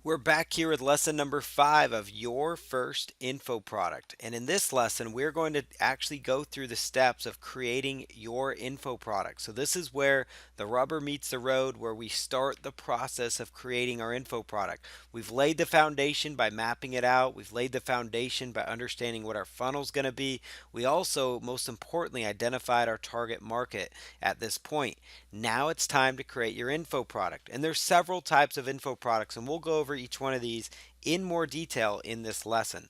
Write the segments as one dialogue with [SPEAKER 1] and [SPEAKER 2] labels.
[SPEAKER 1] We're back here with lesson number 5 of your first info product. And in this lesson, we're going to actually go through the steps of creating your info product. So this is where the rubber meets the road, where we start the process of creating our info product. We've laid the foundation by mapping it out. We've laid the foundation by understanding what our funnel is going to be. We also, most importantly, identified our target market at this point. Now it's time to create your info product. And there's several types of info products, and we'll go over each one of these in more detail in this lesson.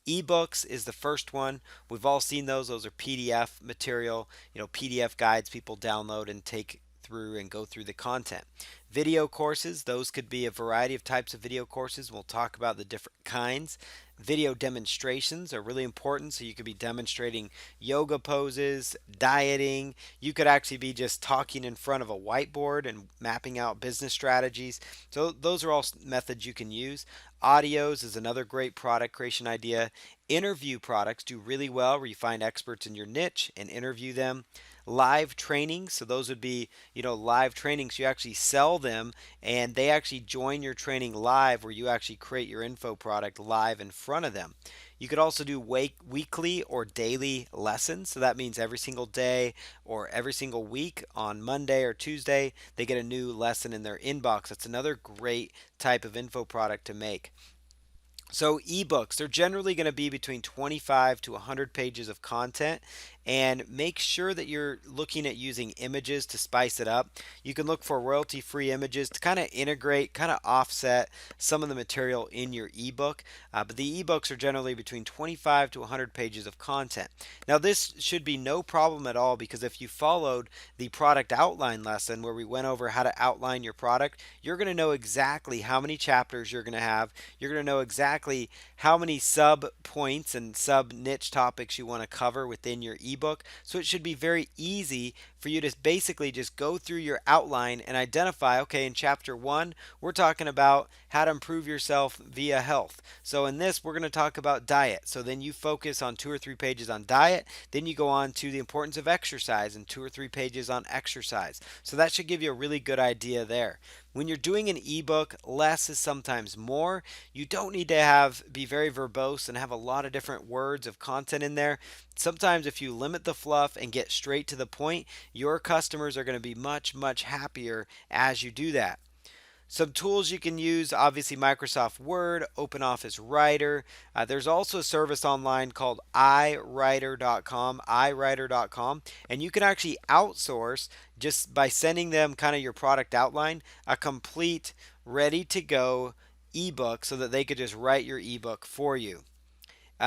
[SPEAKER 1] Ebooks is the first one. We've all seen those. Those are PDF material, PDF guides people download and take through and go through the content. Video courses, those could be a variety of types of video courses. We'll talk about the different kinds. Video demonstrations are really important. So you could be demonstrating yoga poses, dieting. You could actually be just talking in front of a whiteboard and mapping out business strategies. So those are all methods you can use. Audios is another great product creation idea. Interview products do really well where you find experts in your niche and interview them. Live trainings, so those would be, live trainings. You actually sell them and they actually join your training live where you actually create your info product live in front of them. You could also do weekly or daily lessons. So that means every single day or every single week on Monday or Tuesday, they get a new lesson in their inbox. That's another great type of info product to make. So ebooks, they're generally going to be between 25 to 100 pages of content, and make sure that you're looking at using images to spice it up. You can look for royalty-free images to kind of integrate, kind of offset some of the material in your ebook. But the ebooks are generally between 25 to 100 pages of content. Now this should be no problem at all, because if you followed the product outline lesson where we went over how to outline your product, you're going to know exactly how many chapters you're going to have. You're going to know exactly how many sub points and sub niche topics you want to cover within your ebook. So it should be very easy for you to basically just go through your outline and identify, okay, in chapter 1, we're talking about how to improve yourself via health. So in this, we're going to talk about diet. So then you focus on 2 or 3 pages on diet, then you go on to the importance of exercise and 2 or 3 pages on exercise. So that should give you a really good idea there. When you're doing an ebook, less is sometimes more. You don't need to be very verbose and have a lot of different words of content in there. Sometimes if you limit the fluff and get straight to the point, your customers are going to be much, much happier as you do that. Some tools you can use, obviously Microsoft Word, OpenOffice Writer. There's also a service online called iWriter.com, and you can actually outsource just by sending them kind of your product outline, a complete, ready to go ebook so that they could just write your ebook for you.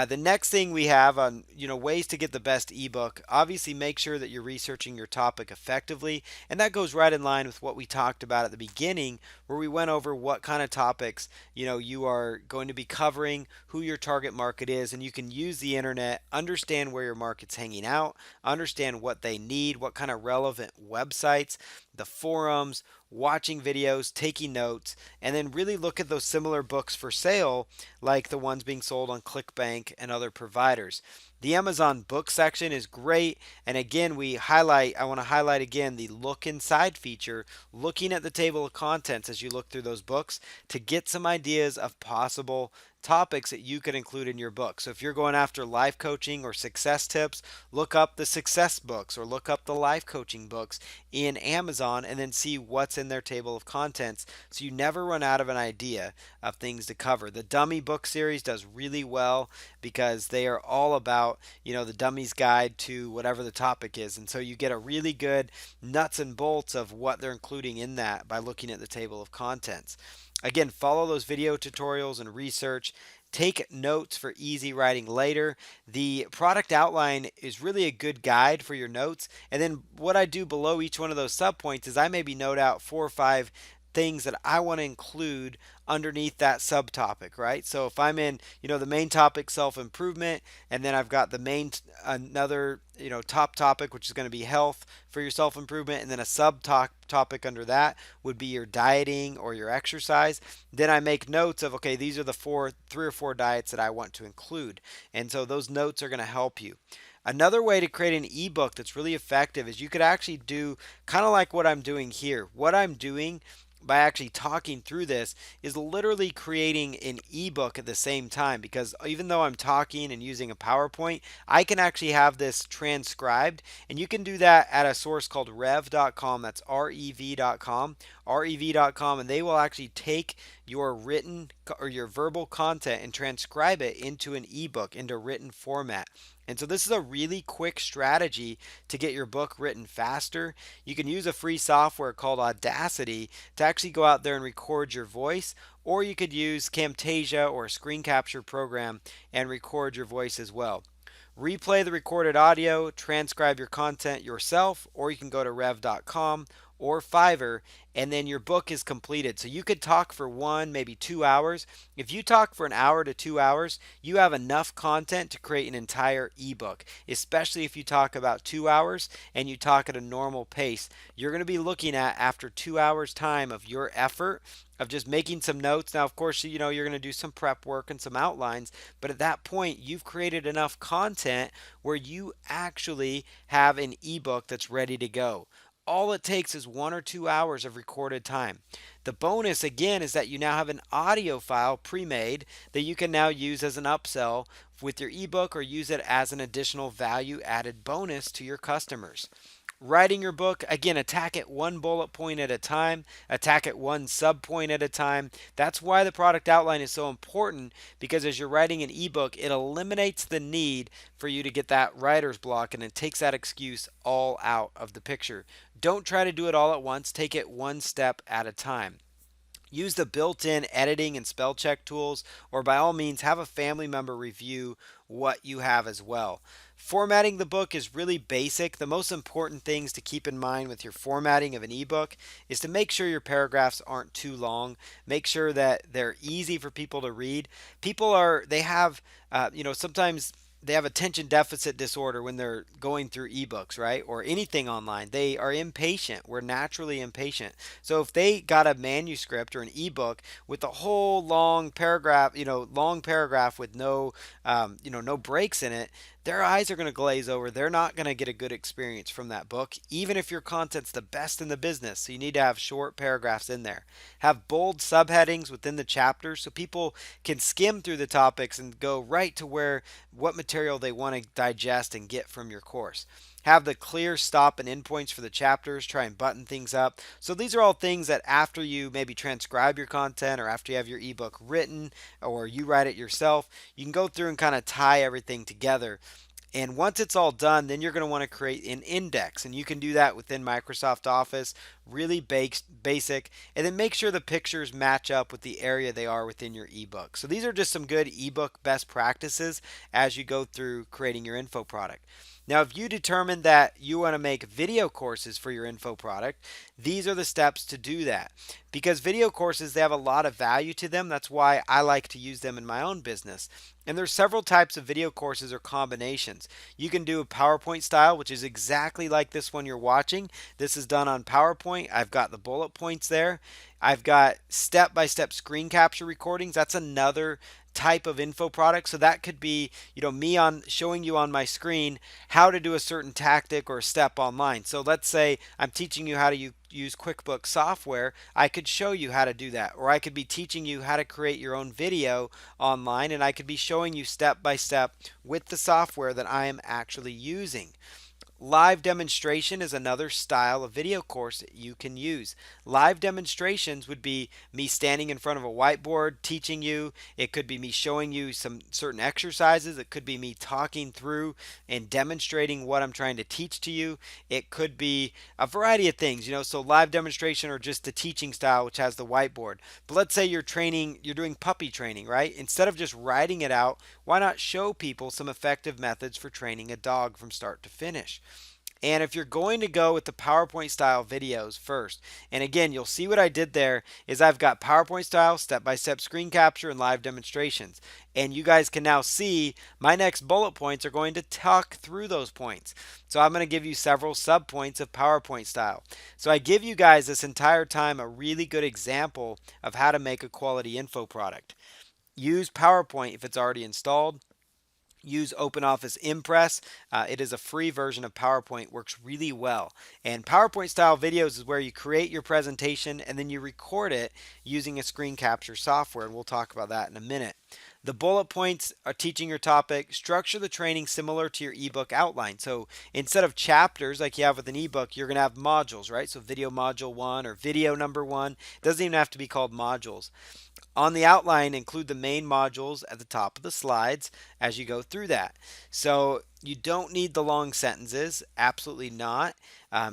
[SPEAKER 1] The next thing we have on ways to get the best ebook. Obviously, make sure that you're researching your topic effectively, and that goes right in line with what we talked about at the beginning, where we went over what kind of topics you are going to be covering, who your target market is, and you can use the internet, understand where your market's hanging out, understand what they need, what kind of relevant websites, the forums, watching videos, taking notes, and then really look at those similar books for sale, like the ones being sold on ClickBank and other providers. The Amazon book section is great. And again, I want to highlight again the look inside feature, looking at the table of contents as you look through those books to get some ideas of possible topics that you could include in your book. So if you're going after life coaching or success tips, look up the success books or look up the life coaching books in Amazon and then see what's in their table of contents so you never run out of an idea of things to cover. The dummy book series does really well because they are all about, the dummy's guide to whatever the topic is. And so you get a really good nuts and bolts of what they're including in that by looking at the table of contents. Again, follow those video tutorials and research. Take notes for easy writing later. The product outline is really a good guide for your notes. And then what I do below each one of those subpoints is I maybe note out 4 or 5 things that I want to include underneath that subtopic, right? So if I'm in, the main topic, self-improvement, and then I've got the main, another, top topic, which is going to be health for your self-improvement, and then a subtopic under that would be your dieting or your exercise. Then I make notes of, okay, these are the 3 or 4 diets that I want to include. And so those notes are going to help you. Another way to create an ebook that's really effective is you could actually do kind of like what I'm doing here. What I'm doing by actually talking through this is literally creating an ebook at the same time, because even though I'm talking and using a PowerPoint, I can actually have this transcribed, and you can do that at a source called rev.com. That's rev.com, rev.com, and they will actually take your written or your verbal content and transcribe it into an ebook, into written format. And so this is a really quick strategy to get your book written faster. You can use a free software called Audacity to actually go out there and record your voice, or you could use Camtasia or a screen capture program and record your voice as well. Replay the recorded audio, transcribe your content yourself, or you can go to rev.com or Fiverr, and then your book is completed. So you could talk for 1, maybe 2 hours. If you talk for an hour to 2 hours, you have enough content to create an entire ebook, especially if you talk about 2 hours and you talk at a normal pace. You're going to be looking at, after 2 hours time of your effort, of just making some notes. Now, of course, you're going to do some prep work and some outlines, but at that point, you've created enough content where you actually have an ebook that's ready to go. All it takes is 1 or 2 hours of recorded time. The bonus, again, is that you now have an audio file pre-made that you can now use as an upsell with your ebook, or use it as an additional value added bonus to your customers. Writing your book, again, attack it one bullet point at a time, attack it one sub point at a time. That's why the product outline is so important, because as you're writing an ebook, it eliminates the need for you to get that writer's block, and it takes that excuse all out of the picture. Don't try to do it all at once, take it one step at a time. Use the built-in editing and spell check tools, or by all means have a family member review what you have as well. Formatting the book is really basic. The most important things to keep in mind with your formatting of an ebook is to make sure your paragraphs aren't too long. Make sure that they're easy for people to read. They have, sometimes they have attention deficit disorder when they're going through ebooks, right? Or anything online. They are impatient. We're naturally impatient. So if they got a manuscript or an ebook with a whole long paragraph with no breaks in it, their eyes are going to glaze over. They're not going to get a good experience from that book, even if your content's the best in the business. So you need to have short paragraphs in there. Have bold subheadings within the chapters so people can skim through the topics and go right to what material they want to digest and get from your course. Have the clear stop and end points for the chapters. Try and button things up. So these are all things that after you maybe transcribe your content, or after you have your ebook written, or you write it yourself, you can go through and kind of tie everything together. And once it's all done, then you're going to want to create an index. And you can do that within Microsoft Office, really basic. And then make sure the pictures match up with the area they are within your ebook. So these are just some good ebook best practices as you go through creating your info product. Now, if you determine that you want to make video courses for your info product, these are the steps to do that. Because video courses, they have a lot of value to them. That's why I like to use them in my own business. And there's several types of video courses or combinations. You can do a PowerPoint style, which is exactly like this one you're watching. This is done on PowerPoint. I've got the bullet points there. I've got step-by-step screen capture recordings. That's another type of info product. So that could be, me on showing you on my screen how to do a certain tactic or step online. So let's say I'm teaching you how to use QuickBooks software. I could show you how to do that, or I could be teaching you how to create your own video online, and I could be showing you step by step with the software that I am actually using. Live demonstration is another style of video course that you can use. Live demonstrations would be me standing in front of a whiteboard teaching you. It could be me showing you some certain exercises. It could be me talking through and demonstrating what I'm trying to teach to you. It could be a variety of things, so live demonstration, or just the teaching style, which has the whiteboard. But let's say you're doing puppy training, right? Instead of just writing it out, why not show people some effective methods for training a dog from start to finish? And if you're going to go with the PowerPoint style videos first, and again, you'll see what I did there is I've got PowerPoint style, step-by-step screen capture, and live demonstrations. And you guys can now see my next bullet points are going to talk through those points. So I'm going to give you several sub-points of PowerPoint style. So I give you guys this entire time a really good example of how to make a quality info product. Use PowerPoint if it's already installed. Use OpenOffice Impress. It is a free version of PowerPoint, works really well. And PowerPoint style videos is where you create your presentation and then you record it using a screen capture software. And we'll talk about that in a minute. The bullet points are teaching your topic. Structure the training similar to your ebook outline. So instead of chapters like you have with an ebook, you're going to have modules, right? So video module 1 or video number 1. It doesn't even have to be called modules. On the outline, include the main modules at the top of the slides as you go through that. So you don't need the long sentences, absolutely not.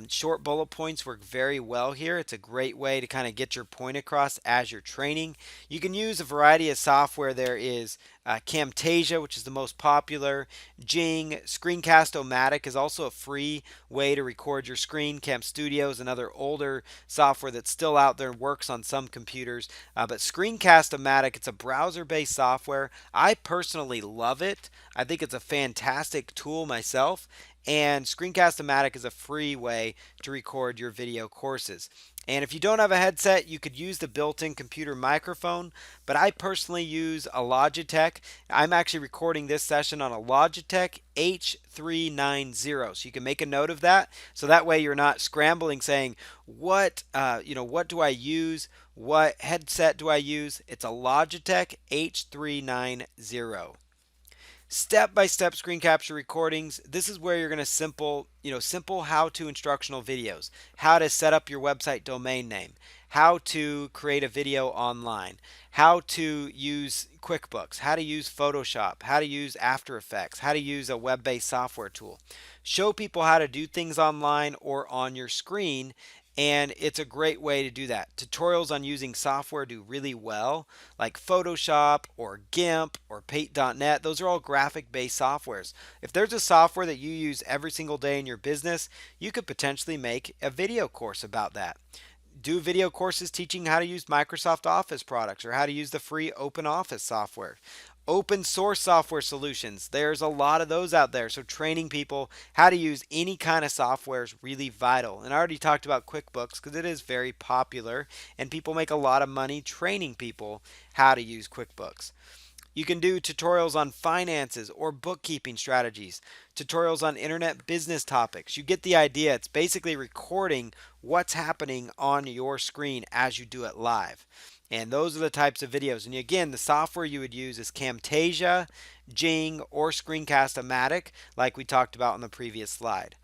[SPEAKER 1] Short bullet points work very well here. It's a great way to kind of get your point across as you're training. You can use a variety of software. There is Camtasia, which is the most popular. Jing, Screencast-O-Matic is also a free way to record your screen. Cam Studio is another older software that's still out there and works on some computers. But Screencast-O-Matic, it's a browser-based software. I personally love it. I think it's a fantastic tool myself. And Screencast-O-Matic is a free way to record your video courses. And if you don't have a headset, you could use the built-in computer microphone, but I personally use a Logitech. I'm actually recording this session on a Logitech H390, so you can make a note of that. So that way you're not scrambling saying, what do I use? What headset do I use? It's a Logitech H390. Step-by-step screen capture recordings. This is where you're going to simple how-to instructional videos, how to set up your website domain name, how to create a video online, how to use QuickBooks, how to use Photoshop, how to use After Effects, how to use a web-based software tool. Show people how to do things online or on your screen, and it's a great way to do that. Tutorials on using software do really well, like Photoshop or GIMP or Paint.net. Those are all graphic-based softwares. If there's a software that you use every single day in your business, you could potentially make a video course about that. Do video courses teaching how to use Microsoft Office products or how to use the free OpenOffice software. Open source software solutions. There's a lot of those out there. So training people how to use any kind of software is really vital. And I already talked about QuickBooks because it is very popular and people make a lot of money training people how to use QuickBooks. You can do tutorials on finances or bookkeeping strategies, tutorials on internet business topics. You get the idea. It's basically recording what's happening on your screen as you do it live. And those are the types of videos. And again, the software you would use is Camtasia, Jing, or Screencast-O-Matic, like we talked about in the previous slide.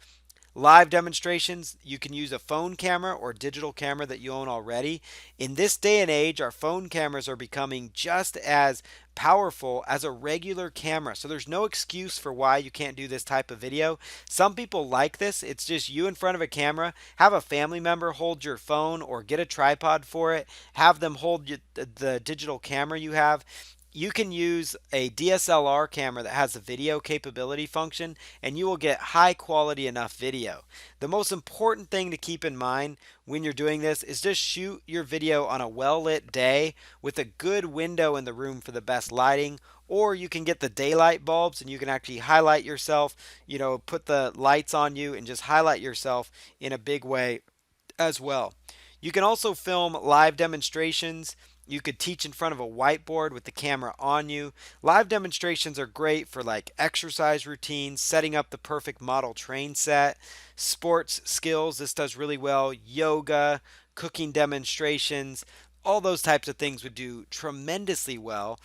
[SPEAKER 1] Live demonstrations, you can use a phone camera or digital camera that you own already. In this day and age, our phone cameras are becoming just as powerful as a regular camera. So there's no excuse for why you can't do this type of video. Some people like this. It's just you in front of a camera. Have a family member hold your phone or get a tripod for it. Have them hold the digital camera you have. You can use a DSLR camera that has a video capability function and you will get high quality enough video. The most important thing to keep in mind when you're doing this is just shoot your video on a well-lit day with a good window in the room for the best lighting, or you can get the daylight bulbs and you can actually highlight yourself, put the lights on you and just highlight yourself in a big way as well. You can also film live demonstrations. You could teach in front of a whiteboard with the camera on you. Live demonstrations are great for like exercise routines, setting up the perfect model train set, sports skills. This does really well. Yoga, cooking demonstrations, all those types of things would do tremendously well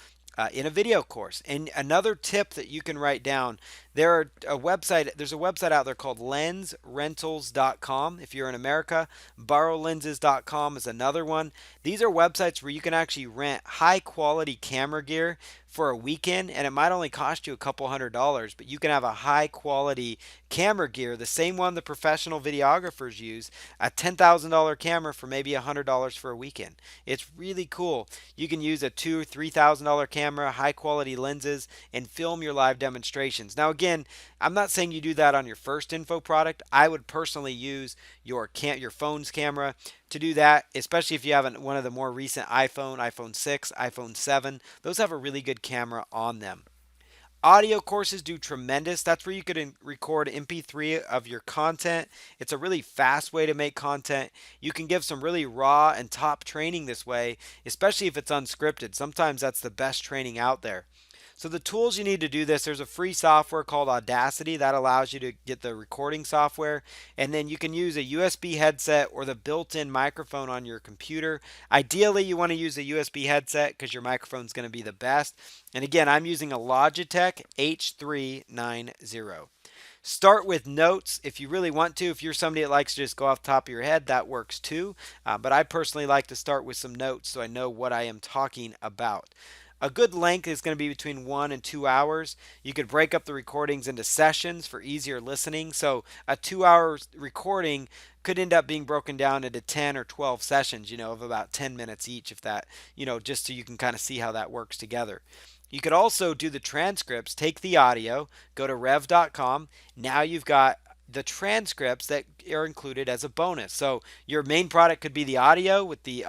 [SPEAKER 1] in a video course. And another tip that you can write down, there's a website out there called lensrentals.com if you're in America. Borrowlenses.com is another one. These are websites where you can actually rent high quality camera gear for a weekend, and it might only cost you a couple $100, but you can have a high quality camera gear, the same one the professional videographers use, a $10,000 camera for maybe $100 for a weekend. It's really cool. You can use a $2,000 or $3,000 camera, high quality lenses, and film your live demonstrations. Now again, I'm not saying you do that on your first info product. I would personally use your phone's camera to do that, especially if you have one of the more recent iPhone 6, iPhone 7. Those have a really good camera on them. Audio courses do tremendous. That's where you could record MP3 of your content. It's a really fast way to make content. You can give some really raw and top training this way, especially if it's unscripted. Sometimes that's the best training out there. So the tools you need to do this, there's a free software called Audacity that allows you to get the recording software, and then you can use a USB headset or the built-in microphone on your computer. Ideally, you want to use a USB headset because your microphone is going to be the best. And again, I'm using a Logitech H390. Start with notes if you really want to. If you're somebody that likes to just go off the top of your head, that works too. But I personally like to start with some notes so I know what I am talking about. A good length is going to be between 1 and 2 hours. You could break up the recordings into sessions for easier listening. So a 2 hour recording could end up being broken down into 10 or 12 sessions, of about 10 minutes each, if that, just so you can kind of see how that works together. You could also do the transcripts, take the audio, go to rev.com. Now you've got the transcripts that are included as a bonus. So your main product could be the audio with the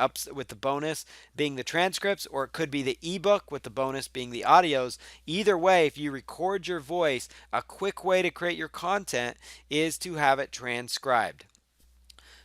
[SPEAKER 1] bonus being the transcripts, or it could be the ebook with the bonus being the audios. Either way, if you record your voice, a quick way to create your content is to have it transcribed.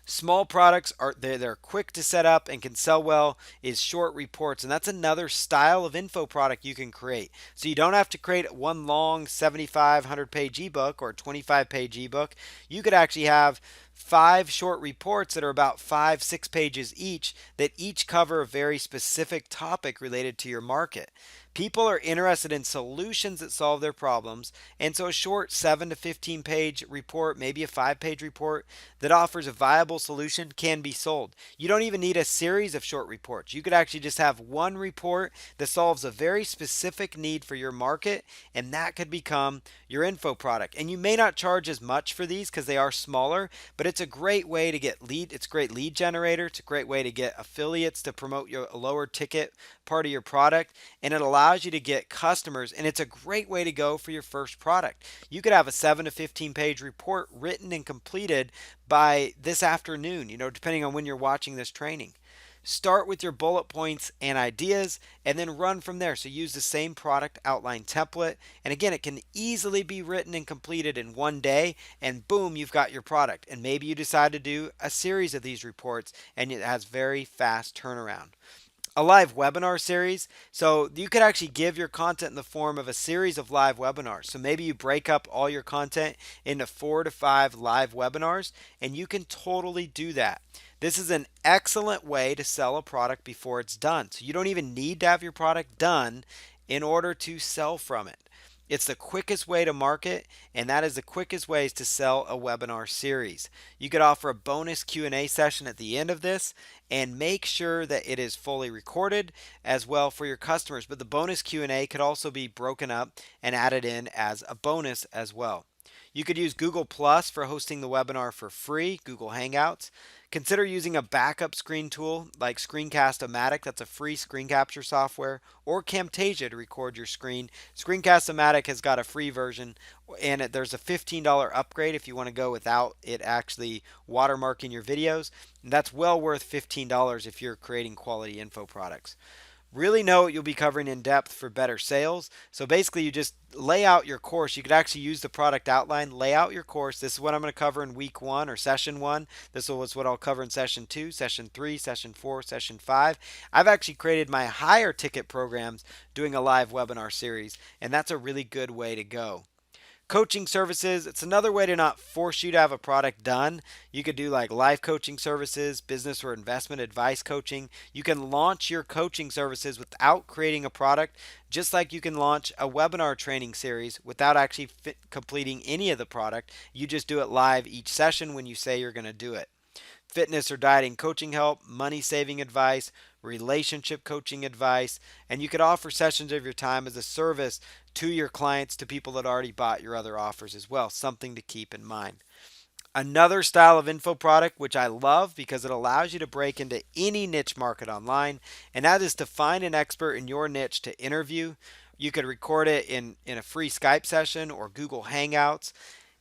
[SPEAKER 1] Small products are they're quick to set up and can sell well is short reports, and that's another style of info product you can create. So you don't have to create one long 7500 page ebook or 25 page ebook. You could actually have 5 short reports that are about 5-6 pages each that each cover a very specific topic related to your market. People are interested in solutions that solve their problems, and so a short 7 to 15 page report, maybe a 5 page report that offers a viable solution can be sold. You don't even need a series of short reports. You could actually just have one report that solves a very specific need for your market, and that could become your info product. And you may not charge as much for these because they are smaller, but it's a great way to get it's a great lead generator. It's a great way to get affiliates to promote your lower ticket part of your product, and it allows you to get customers, and it's a great way to go for your first product. You could have a 7 to 15 page report written and completed by this afternoon, depending on when you're watching this training. Start with your bullet points and ideas and then run from there. So use the same product outline template. And again, it can easily be written and completed in one day, and boom, you've got your product. And maybe you decide to do a series of these reports and it has very fast turnaround. A live webinar series. So you could actually give your content in the form of a series of live webinars. So maybe you break up all your content into 4 to 5 live webinars, and you can totally do that. This is an excellent way to sell a product before it's done. So you don't even need to have your product done in order to sell from it. It's the quickest way to market, and that is the quickest ways to sell a webinar series. You could offer a bonus Q&A session at the end of this and make sure that it is fully recorded as well for your customers. But the bonus Q&A could also be broken up and added in as a bonus as well. You could use Google Plus for hosting the webinar for free, Google Hangouts. Consider using a backup screen tool like Screencast-O-Matic, that's a free screen capture software, or Camtasia to record your screen. Screencast-O-Matic has got a free version, and there's a $15 upgrade if you want to go without it actually watermarking your videos. And that's well worth $15 if you're creating quality info products. Really know what you'll be covering in depth for better sales. So basically you just lay out your course. You could actually use the product outline, lay out your course. This is what I'm going to cover in week 1 or session 1. This is what I'll cover in session 2, session 3, session 4, session 5. I've actually created my higher ticket programs doing a live webinar series, and that's a really good way to go. Coaching services, it's another way to not force you to have a product done. You could do like life coaching services, business or investment advice coaching. You can launch your coaching services without creating a product, just like you can launch a webinar training series without actually completing any of the product. You just do it live each session when you say you're going to do it. Fitness or dieting coaching help, money saving advice, relationship coaching advice, and you could offer sessions of your time as a service to your clients, to people that already bought your other offers as well. Something to keep in mind. Another style of info product, which I love because it allows you to break into any niche market online, and that is to find an expert in your niche to interview. You could record it in a free Skype session or Google Hangouts,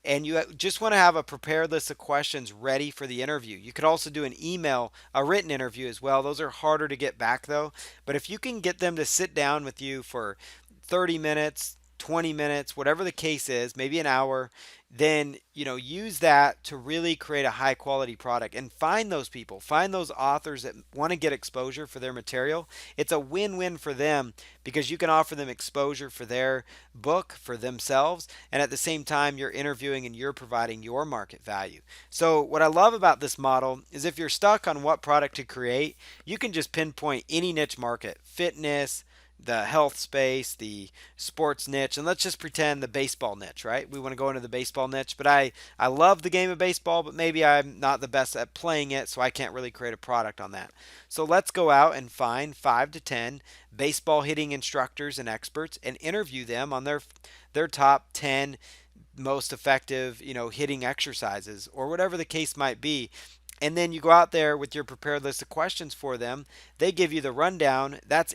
[SPEAKER 1] and you just want to have a prepared list of questions ready for the interview. You could also do an email, a written interview as well. Those are harder to get back though. But if you can get them to sit down with you for 30 minutes, 20 minutes, whatever the case is, maybe an hour, then use that to really create a high quality product and find those people, find those authors that want to get exposure for their material. It's a win-win for them because you can offer them exposure for their book, for themselves, and at the same time you're interviewing and you're providing your market value. So what I love about this model is if you're stuck on what product to create, you can just pinpoint any niche market: fitness, the health space, the sports niche, and let's just pretend the baseball niche, right? We want to go into the baseball niche, but I love the game of baseball, but maybe I'm not the best at playing it, so I can't really create a product on that. So let's go out and find 5 to 10 baseball hitting instructors and experts and interview them on their top 10 most effective, hitting exercises or whatever the case might be. And then you go out there with your prepared list of questions for them. They give you the rundown. That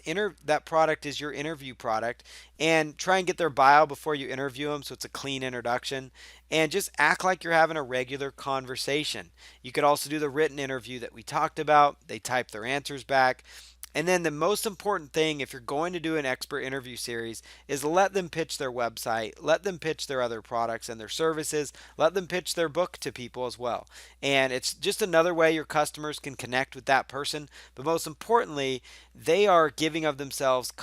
[SPEAKER 1] product is your interview product. And try and get their bio before you interview them so it's a clean introduction. And just act like you're having a regular conversation. You could also do the written interview that we talked about. They type their answers back. And then the most important thing, if you're going to do an expert interview series, is let them pitch their website, let them pitch their other products and their services, let them pitch their book to people as well. And it's just another way your customers can connect with that person. But most importantly, they are giving of themselves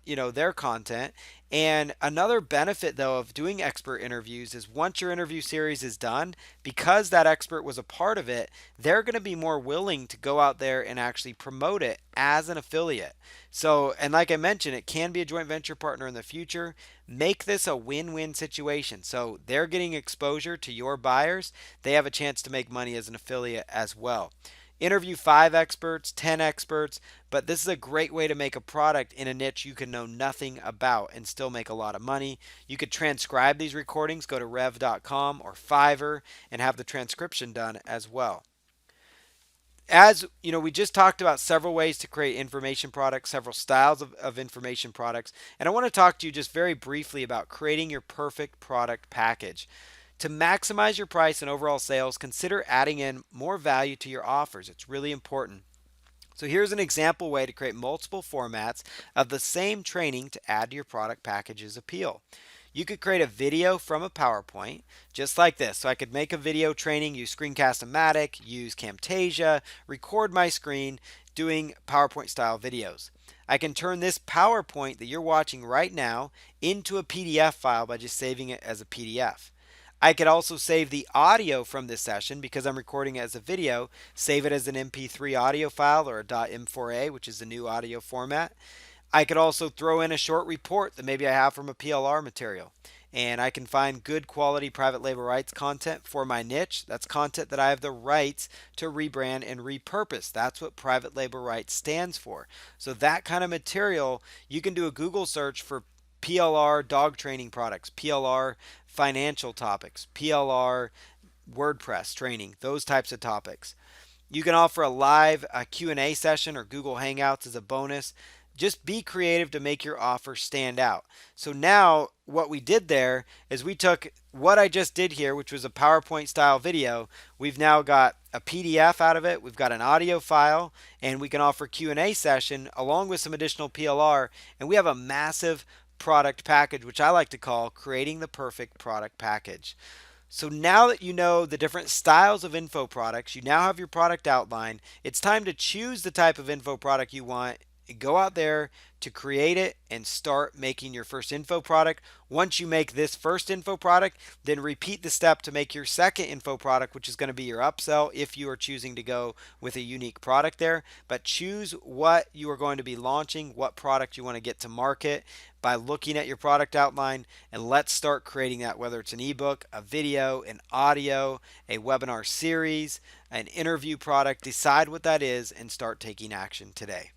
[SPEAKER 1] their content. And another benefit, though, of doing expert interviews is once your interview series is done, because that expert was a part of it, they're going to be more willing to go out there and actually promote it as an affiliate. So, and like I mentioned, it can be a joint venture partner in the future. Make this a win-win situation. So they're getting exposure to your buyers. They have a chance to make money as an affiliate as well. Interview 5 experts, 10 experts, but this is a great way to make a product in a niche you can know nothing about and still make a lot of money. You could transcribe these recordings, go to rev.com or Fiverr and have the transcription done as well. As you know, we just talked about several ways to create information products, several styles of information products, and I want to talk to you just very briefly about creating your perfect product package. To maximize your price and overall sales, consider adding in more value to your offers. It's really important. So here's an example way to create multiple formats of the same training to add to your product package's appeal. You could create a video from a PowerPoint just like this. So I could make a video training, use Screencast-O-Matic, use Camtasia, record my screen doing PowerPoint style videos. I can turn this PowerPoint that you're watching right now into a PDF file by just saving it as a PDF. I could also save the audio from this session because I'm recording it as a video, save it as an MP3 audio file or a .m4a, which is the new audio format. I could also throw in a short report that maybe I have from a PLR material. And I can find good quality private label rights content for my niche. That's content that I have the rights to rebrand and repurpose. That's what private label rights stands for. So that kind of material, you can do a Google search for PLR dog training products, PLR financial topics, PLR WordPress training, those types of topics. You can offer a live Q&A session or Google Hangouts as a bonus. Just be creative to make your offer stand out. So now what we did there is we took what I just did here, which was a PowerPoint style video. We've now got a PDF out of it. We've got an audio file, and we can offer Q&A session along with some additional PLR. And we have a massive product package, which I like to call creating the perfect product package. So now that you know the different styles of info products, you now have your product outline. It's time to choose the type of info product you want. Go out there to create it and start making your first info product. Once you make this first info product, then repeat the step to make your second info product, which is going to be your upsell if you are choosing to go with a unique product there. But choose what you are going to be launching, what product you want to get to market by looking at your product outline, and let's start creating that, whether it's an ebook, a video, an audio, a webinar series, an interview product. Decide what that is and start taking action today.